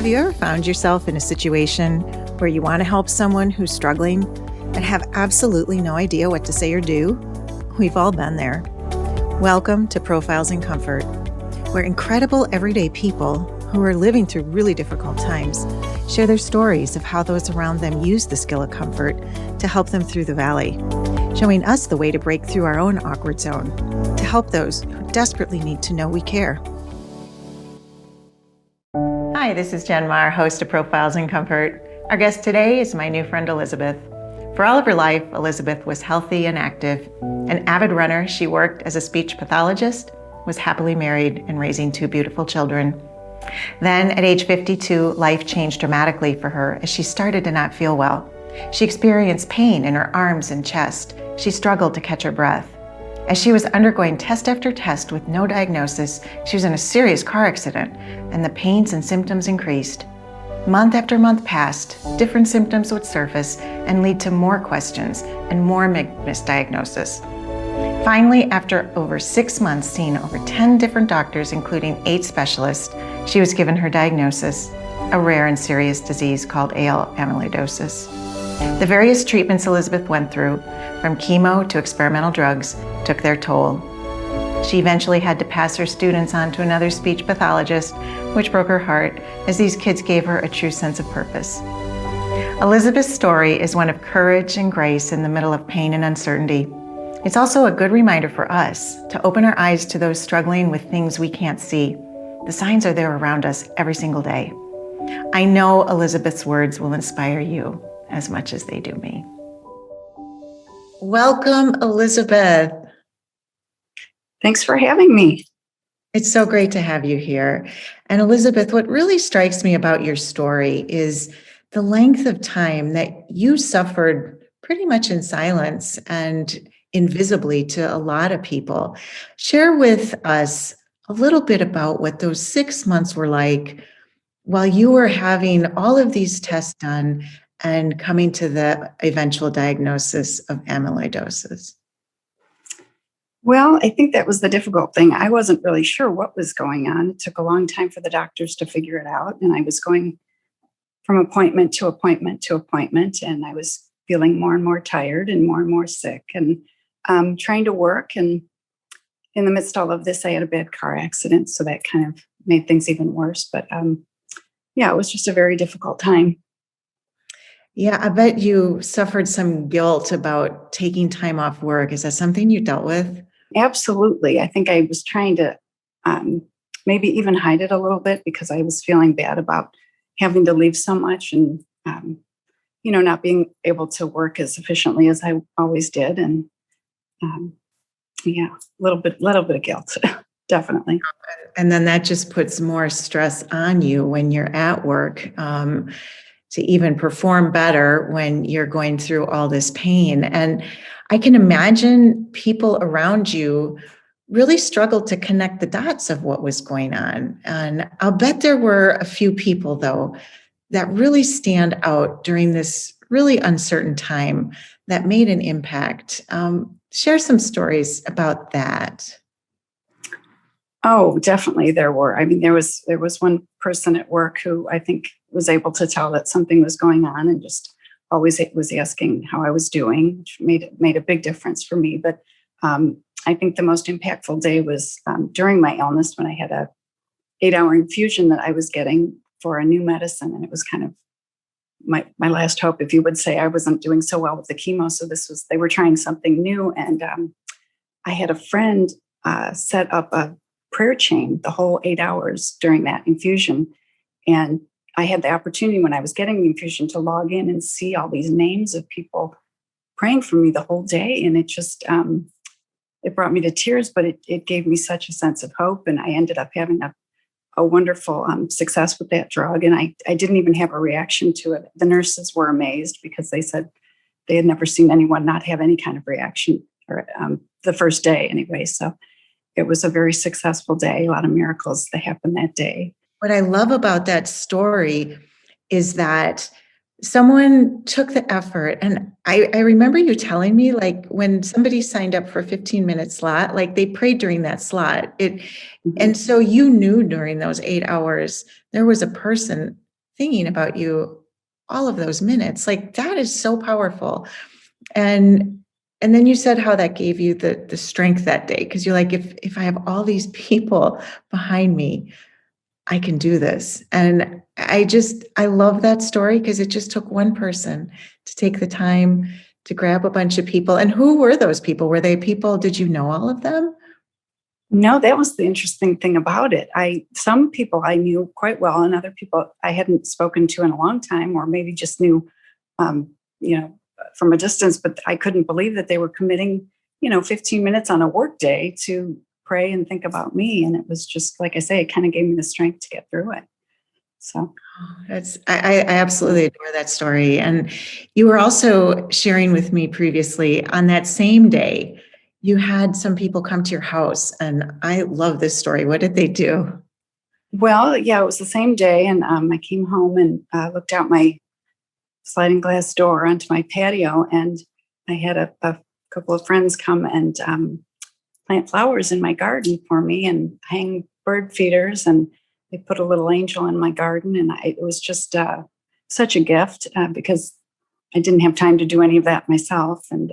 Have you ever found yourself in a situation where you want to help someone who's struggling and have absolutely no idea what to say or do? We've all been there. Welcome to Profiles in Comfort, where incredible everyday people who are living through really difficult times share their stories of how those around them use the skill of comfort to help them through the valley, showing us the way to break through our own awkward zone to help those who desperately need to know we care. Hi, this is Jen Marr, host of Profiles in Comfort. Our guest today is my new friend, Elizabeth. For all of her life, Elizabeth was healthy and active. An avid runner, she worked as a speech pathologist, was happily married, and raising two beautiful children. Then, at age 52, life changed dramatically for her as she started to not feel well. She experienced pain in her arms and chest. She struggled to catch her breath. As she was undergoing test after test with no diagnosis, she was in a serious car accident, and the pains and symptoms increased. Month after month passed, different symptoms would surface and lead to more questions and more misdiagnosis. Finally, after over 6 months seeing over 10 different doctors, including 8 specialists, she was given her diagnosis, a rare and serious disease called amyloidosis. The various treatments Elizabeth went through, from chemo to experimental drugs, took their toll. She eventually had to pass her students on to another speech pathologist, which broke her heart, as these kids gave her a true sense of purpose. Elizabeth's story is one of courage and grace in the middle of pain and uncertainty. It's also a good reminder for us to open our eyes to those struggling with things we can't see. The signs are there around us every single day. I know Elizabeth's words will inspire you as much as they do me. Welcome, Elizabeth. Thanks for having me. It's so great to have you here. And Elizabeth, what really strikes me about your story is the length of time that you suffered pretty much in silence and invisibly to a lot of people. Share with us a little bit about what those 6 months were like while you were having all of these tests done and coming to the eventual diagnosis of amyloidosis. Well, I think that was the difficult thing. I wasn't really sure what was going on. It took a long time for the doctors to figure it out. And I was going from appointment to appointment to appointment. And I was feeling more and more tired and more sick and trying to work. And in the midst of all of this, I had a bad car accident. So that kind of made things even worse. But it was just a very difficult time. Yeah, I bet you suffered some guilt about taking time off work. Is that something you dealt with? Absolutely. I think I was trying to maybe even hide it a little bit because I was feeling bad about having to leave so much and, not being able to work as efficiently as I always did. And a little bit of guilt, definitely. And then that just puts more stress on you when you're at work. To even perform better when you're going through all this pain. And I can imagine people around you really struggled to connect the dots of what was going on. And I'll bet there were a few people, though, that really stand out during this really uncertain time that made an impact. Share some stories about that. Oh, definitely there were. I mean, there was one person at work who I think was able to tell that something was going on and just always was asking how I was doing, which made a big difference for me. But I think the most impactful day was during my illness when I had a 8-hour infusion that I was getting for a new medicine. And it was kind of my last hope, if you would say. I wasn't doing so well with the chemo. So they were trying something new. And I had a friend set up a prayer chain the whole 8 hours during that infusion. And I had the opportunity when I was getting the infusion to log in and see all these names of people praying for me the whole day. And it just, it brought me to tears, but it gave me such a sense of hope. And I ended up having a wonderful success with that drug. And I didn't even have a reaction to it. The nurses were amazed because they said they had never seen anyone not have any kind of reaction, or the first day anyway. So it was a very successful day, a lot of miracles that happened that day. What I love about that story is that someone took the effort. And I remember you telling me, like, when somebody signed up for a 15-minute slot, like they prayed during that slot. And so you knew during those 8 hours, there was a person thinking about you all of those minutes. Like that is so powerful. And and then you said how that gave you the strength that day because you're like, if I have all these people behind me, I can do this. And I love that story because it just took one person to take the time to grab a bunch of people. And who were those people? Were they people, did you know all of them? No, that was the interesting thing about it. Some people I knew quite well, and other people I hadn't spoken to in a long time, or maybe just knew, um, you know, from a distance. But I couldn't believe that they were committing, 15 minutes on a work day to pray and think about me. And it was just like I say, it kind of gave me the strength to get through it. So That's I absolutely adore that story. And you were also sharing with me previously on that same day, you had some people come to your house, and I love this story. What did they do? well, yeah, it was the same day, and I came home and looked out my sliding glass door onto my patio, and I had a couple of friends come and plant flowers in my garden for me and hang bird feeders, and they put a little angel in my garden, and it was just such a gift because I didn't have time to do any of that myself, and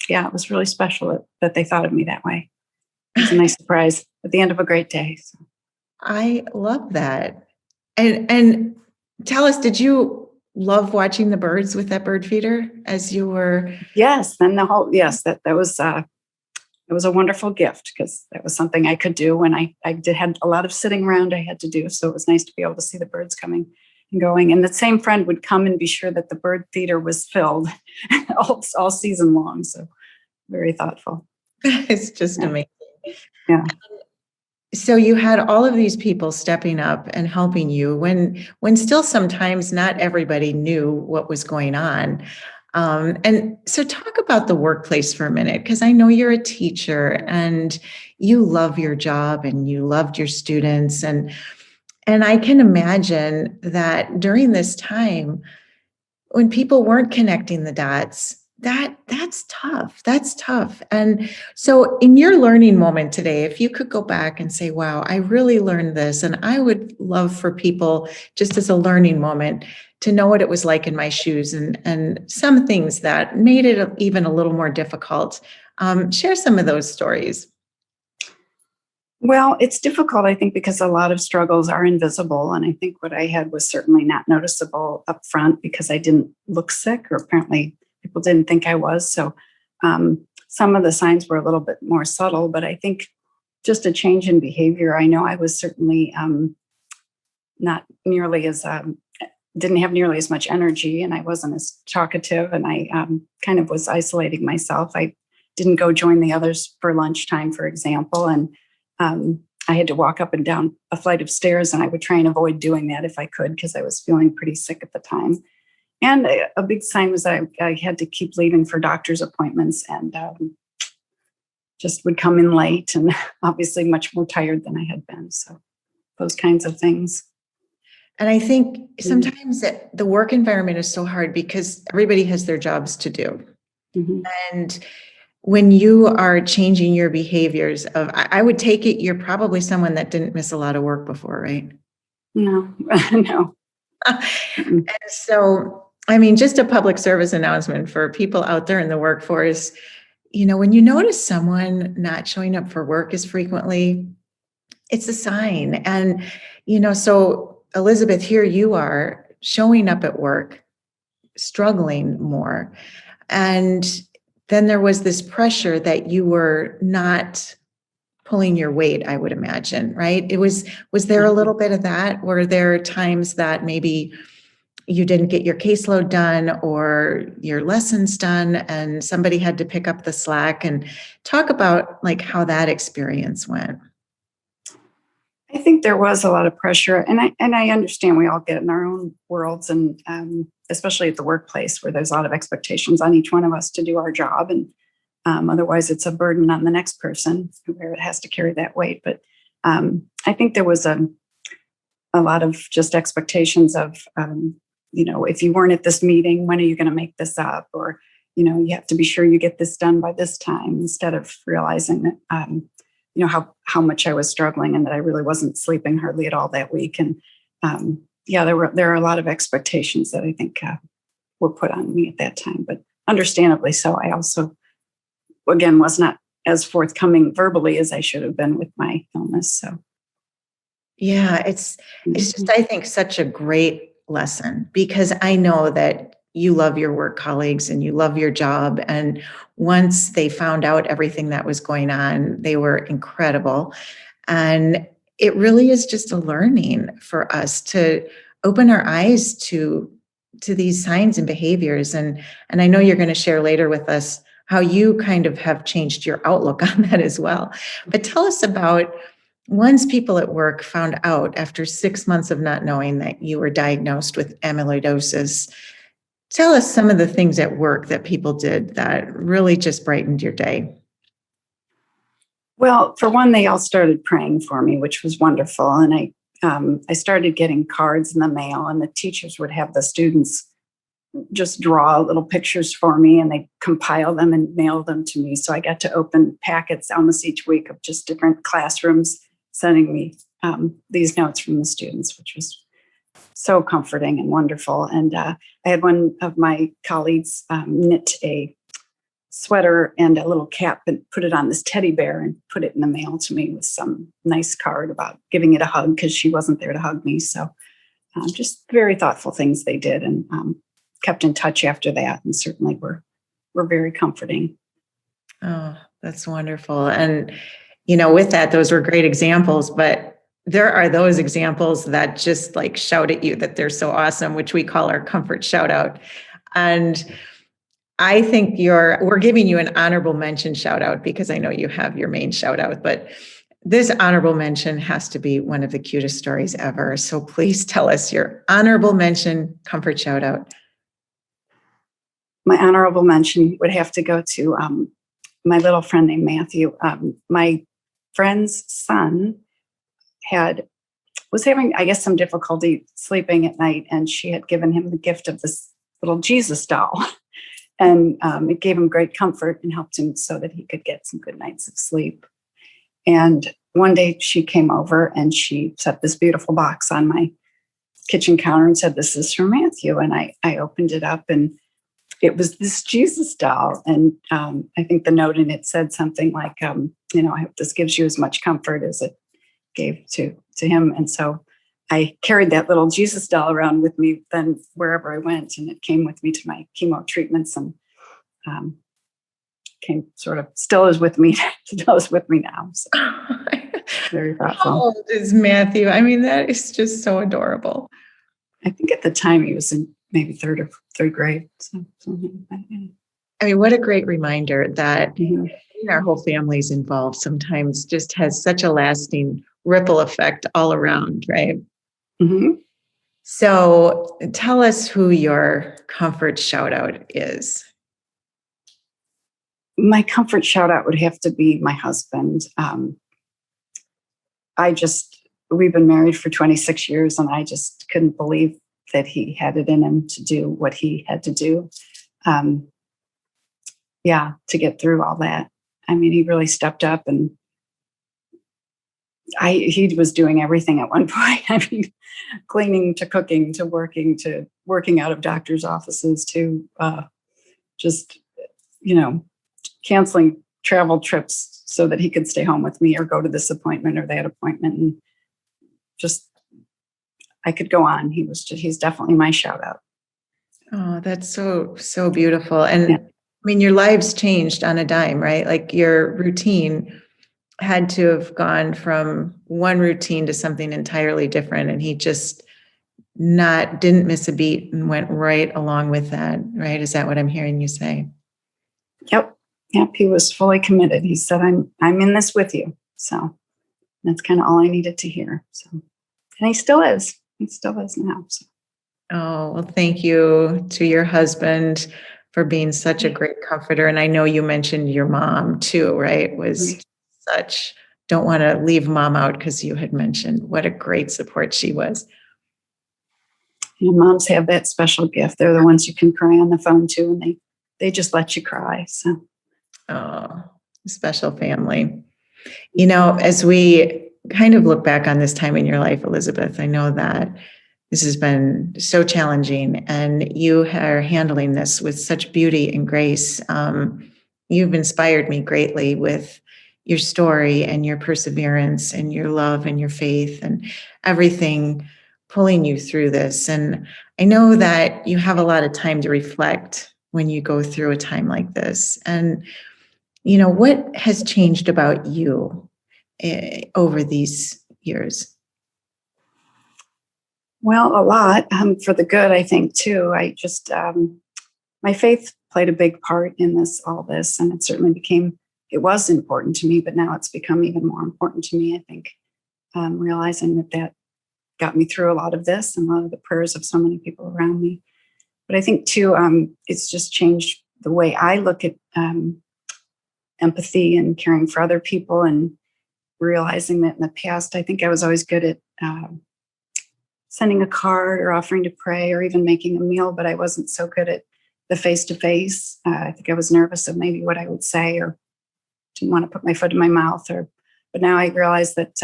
yeah, it was really special that they thought of me that way. It was a nice surprise at the end of a great day. So. I love that. And tell us, did you love watching the birds with that bird feeder as you were? Yes, then that was it was a wonderful gift because that was something I could do when had a lot of sitting around I had to do. So it was nice to be able to see the birds coming and going. And the same friend would come and be sure that the bird feeder was filled all season long. So very thoughtful. It's just Yeah. amazing. Yeah. So you had all of these people stepping up and helping you when still sometimes not everybody knew what was going on. And so talk about the workplace for a minute, because I know you're a teacher and you love your job and you loved your students. And I can imagine that during this time, when people weren't connecting the dots, that's tough. That's tough. And so in your learning moment today, if you could go back and say, wow, I really learned this, and I would love for people just as a learning moment to know what it was like in my shoes and some things that made it even a little more difficult. Share some of those stories. Well, it's difficult, I think, because a lot of struggles are invisible. And I think what I had was certainly not noticeable up front because I didn't look sick, or apparently people didn't think I was. So some of the signs were a little bit more subtle, but I think just a change in behavior. I know I was certainly not nearly as, didn't have nearly as much energy, and I wasn't as talkative, and I kind of was isolating myself. I didn't go join the others for lunchtime, for example. And I had to walk up and down a flight of stairs, and I would try and avoid doing that if I could because I was feeling pretty sick at the time. And a big sign was that I had to keep leaving for doctor's appointments and just would come in late and obviously much more tired than I had been. So those kinds of things. And I think sometimes the work environment is so hard because everybody has their jobs to do. Mm-hmm. And when you are changing your behaviors I would take it, you're probably someone that didn't miss a lot of work before, right? No, no. And so, I mean, just a public service announcement for people out there in the workforce, when you notice someone not showing up for work as frequently, it's a sign. And, so Elizabeth, here you are showing up at work, struggling more. And then there was this pressure that you were not pulling your weight, I would imagine, right? Was there a little bit of that? Were there times that maybe you didn't get your caseload done or your lessons done and somebody had to pick up the slack? And talk about like how that experience went. I think there was a lot of pressure, and I understand we all get in our own worlds, and especially at the workplace where there's a lot of expectations on each one of us to do our job, and otherwise it's a burden on the next person where it has to carry that weight. But I think there was a lot of just expectations of if you weren't at this meeting, when are you going to make this up, or you have to be sure you get this done by this time, instead of realizing that how much I was struggling and that I really wasn't sleeping hardly at all that week. And yeah, there are a lot of expectations that I think were put on me at that time, but understandably so. I also, again, was not as forthcoming verbally as I should have been with my illness. So Yeah, it's just, I think, such a great lesson, because I know that you love your work colleagues and you love your job. And once they found out everything that was going on, they were incredible. And it really is just a learning for us to open our eyes to these signs and behaviors. And I know you're going to share later with us how you kind of have changed your outlook on that as well. But tell us about, once people at work found out after 6 months of not knowing that you were diagnosed with amyloidosis, tell us some of the things at work that people did that really just brightened your day. well, for one, they all started praying for me, which was wonderful. And I started getting cards in the mail, and the teachers would have the students just draw little pictures for me, and they compile them and mail them to me. So I got to open packets almost each week of just different classrooms sending me these notes from the students, which was so comforting and wonderful. And I had one of my colleagues knit a sweater and a little cap and put it on this teddy bear and put it in the mail to me with some nice card about giving it a hug, because she wasn't there to hug me. So just very thoughtful things they did, and kept in touch after that, and certainly were very comforting. Oh, that's wonderful. And, with that, those were great examples, but there are those examples that just like shout at you that they're so awesome, which we call our comfort shout out. And I think we're giving you an honorable mention shout out, because I know you have your main shout out, but this honorable mention has to be one of the cutest stories ever. So please tell us your honorable mention comfort shout out. My honorable mention would have to go to my little friend named Matthew. My friend's son was having, I guess, some difficulty sleeping at night, and she had given him the gift of this little Jesus doll. And it gave him great comfort and helped him so that he could get some good nights of sleep. And one day she came over and she set this beautiful box on my kitchen counter and said, "This is for Matthew." And I opened it up, and it was this Jesus doll. And I think the note in it said something like, I hope this gives you as much comfort as it gave to him. And so I carried that little Jesus doll around with me then wherever I went, and it came with me to my chemo treatments, and still is with me now. So very thoughtful. How old is Matthew? I mean, that is just so adorable. I think at the time he was in maybe third grade. I mean, what a great reminder that Mhm. our whole family's involved sometimes just has such a lasting ripple effect all around, right? Mm-hmm. So tell us who your comfort shout out is. My comfort shout out would have to be my husband. We've been married for 26 years, and I just couldn't believe that he had it in him to do what he had to do. To get through all that. I mean, he really stepped up, and he was doing everything at one point. I mean, cleaning to cooking to working out of doctor's offices to just, canceling travel trips so that he could stay home with me or go to this appointment or that appointment. And just, I could go on. He's definitely my shout out. Oh, that's so, so beautiful. And Yeah. I mean, your lives changed on a dime, right? Like your routine had to have gone from one routine to something entirely different. And he just didn't miss a beat and went right along with that, right? Is that what I'm hearing you say? Yep. He was fully committed. He said, I'm in this with you. So that's kind of all I needed to hear. So, and he still is. He still is now. So. Oh, well, thank you to your husband for being such a great comforter. And I know you mentioned your mom too, right? Don't want to leave mom out, because you had mentioned what a great support she was. Moms have that special gift. They're the ones you can cry on the phone to, and they just let you cry. So, oh, special family. As we kind of look back on this time in your life, Elizabeth, I know that This has been so challenging, and you are handling this with such beauty and grace. You've inspired me greatly with your story and your perseverance and your love and your faith and everything pulling you through this. And I know that you have a lot of time to reflect when you go through a time like this. And, what has changed about you over these years? Well, a lot for the good, I think, too. I just, my faith played a big part in all this, and it certainly it was important to me, but now it's become even more important to me, I think, realizing that got me through a lot of this and a lot of the prayers of so many people around me. But I think, too, it's just changed the way I look at empathy and caring for other people, and realizing that in the past, I think I was always good at sending a card or offering to pray or even making a meal, but I wasn't so good at the face-to-face. I think I was nervous of maybe what I would say, or didn't want to put my foot in my mouth. But now I realize that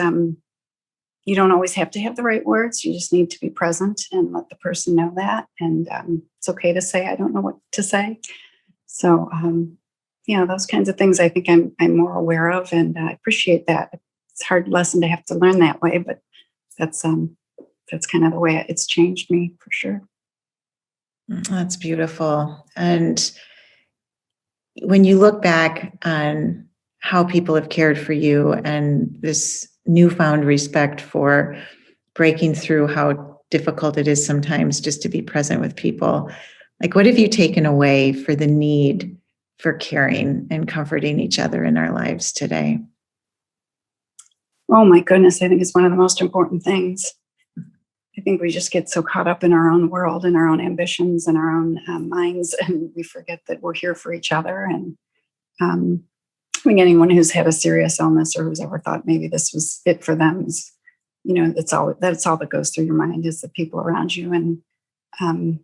you don't always have to have the right words. You just need to be present and let the person know that. And it's okay to say, I don't know what to say. So, those kinds of things I think I'm more aware of, and I appreciate that. It's a hard lesson to have to learn that way, but that's kind of the way it's changed me, for sure. That's beautiful. And when you look back on how people have cared for you and this newfound respect for breaking through how difficult it is sometimes just to be present with people, like, what have you taken away for the need for caring and comforting each other in our lives today? Oh my goodness, I think it's one of the most important things. I think we just get so caught up in our own world and our own ambitions and our own minds, and we forget that we're here for each other. And I think anyone who's had a serious illness or who's ever thought maybe this was it for them is, that's all that goes through your mind, is the people around you. And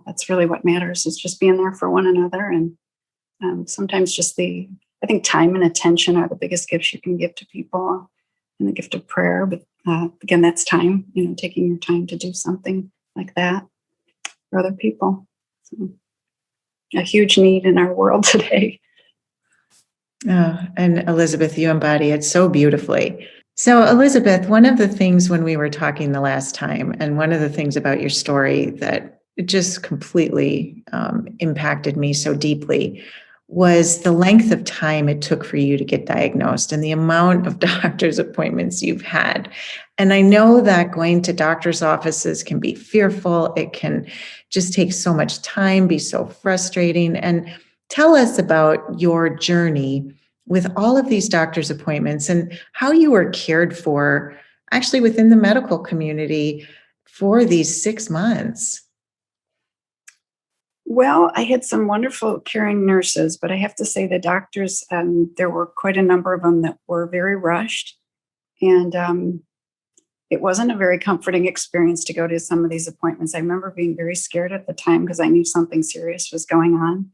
that's really what matters, is just being there for one another. And sometimes just I think time and attention are the biggest gifts you can give to people, and the gift of prayer. But again, that's time, taking your time to do something like that for other people. So, a huge need in our world today. Oh, and Elizabeth, you embody it so beautifully. So, Elizabeth, one of the things when we were talking the last time, and one of the things about your story that just completely impacted me so deeply, was the length of time it took for you to get diagnosed and the amount of doctor's appointments you've had. And I know that going to doctor's offices can be fearful. It can just take so much time, be so frustrating. And tell us about your journey with all of these doctor's appointments and how you were cared for actually within the medical community for these 6 months. Well, I had some wonderful caring nurses, but I have to say the doctors, there were quite a number of them that were very rushed. And it wasn't a very comforting experience to go to some of these appointments. I remember being very scared at the time because I knew something serious was going on.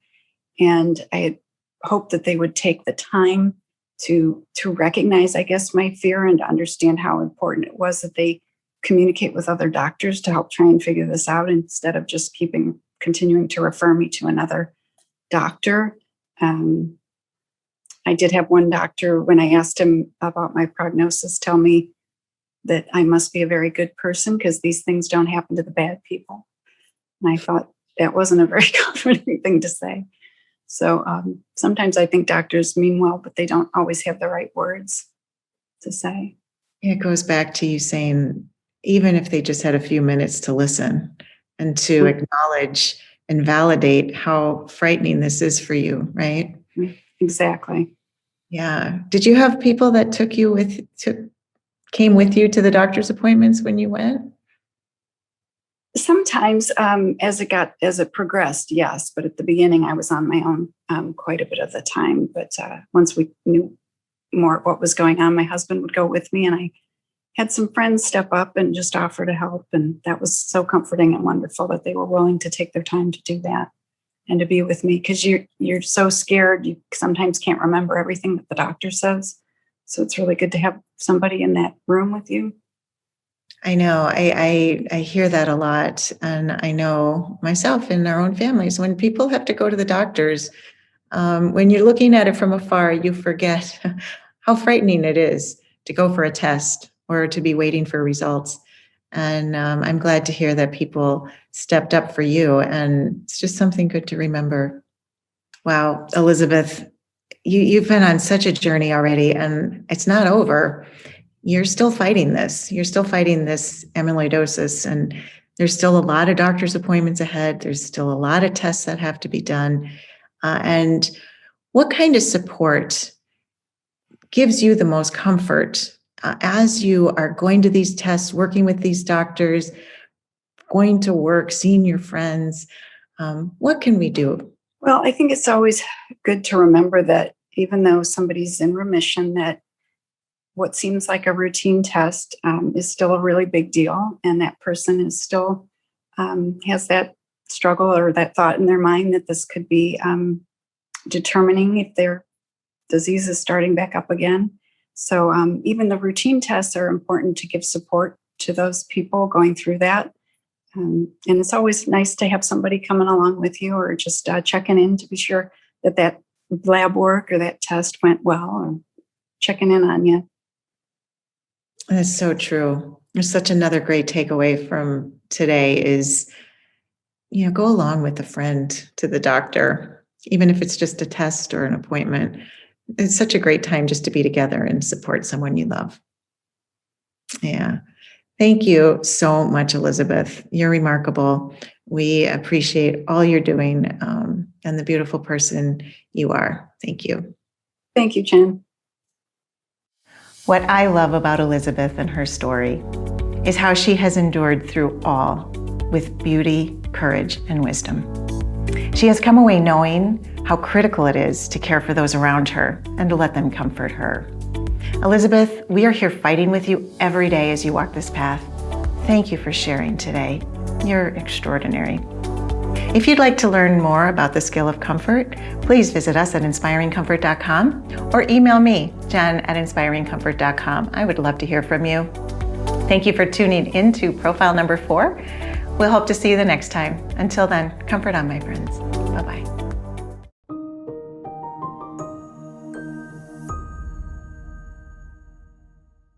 And I had hoped that they would take the time to recognize, I guess, my fear, and to understand how important it was that they communicate with other doctors to help try and figure this out, instead of just continuing to refer me to another doctor. I did have one doctor, when I asked him about my prognosis, tell me that I must be a very good person because these things don't happen to the bad people. And I thought that wasn't a very comforting thing to say. So sometimes I think doctors mean well, but they don't always have the right words to say. It goes back to you saying, even if they just had a few minutes to listen and to acknowledge and validate how frightening this is for you, right? Exactly. Yeah. Did you have people that came with you to the doctor's appointments when you went? Sometimes as it progressed, yes. But at the beginning, I was on my own quite a bit of the time. But once we knew more what was going on, my husband would go with me, and I had some friends step up and just offer to help. And that was so comforting and wonderful that they were willing to take their time to do that and to be with me, because you're so scared. You sometimes can't remember everything that the doctor says. So it's really good to have somebody in that room with you. I know. I hear that a lot. And I know myself in our own families, when people have to go to the doctors, when you're looking at it from afar, you forget how frightening it is to go for a test or to be waiting for results. And I'm glad to hear that people stepped up for you. And it's just something good to remember. Wow, Elizabeth, you've been on such a journey already, and it's not over. You're still fighting this. You're still fighting this amyloidosis, and there's still a lot of doctor's appointments ahead. There's still a lot of tests that have to be done. And what kind of support gives you the most comfort as you are going to these tests, working with these doctors, going to work, seeing your friends? What can we do? Well, I think it's always good to remember that even though somebody's in remission, that what seems like a routine test is still a really big deal. And that person is still has that struggle or that thought in their mind that this could be determining if their disease is starting back up again. So even the routine tests are important to give support to those people going through that. And it's always nice to have somebody coming along with you or just checking in to be sure that that lab work or that test went well, or checking in on you. That's so true. There's such another great takeaway from today is, go along with a friend to the doctor, even if it's just a test or an appointment. It's such a great time just to be together and support someone you love. Yeah. Thank you so much, Elizabeth. You're remarkable. We appreciate all you're doing and the beautiful person you are. Thank you. Thank you, Jen. What I love about Elizabeth and her story is how she has endured through all with beauty, courage, and wisdom. She has come away knowing how critical it is to care for those around her and to let them comfort her. Elizabeth, we are here fighting with you every day as you walk this path. Thank you for sharing today. You're extraordinary. If you'd like to learn more about the skill of comfort, please visit us at inspiringcomfort.com or email me, jen@inspiringcomfort.com. I would love to hear from you. Thank you for tuning in to profile number 4. We'll hope to see you the next time. Until then, comfort on, my friends. Bye-bye.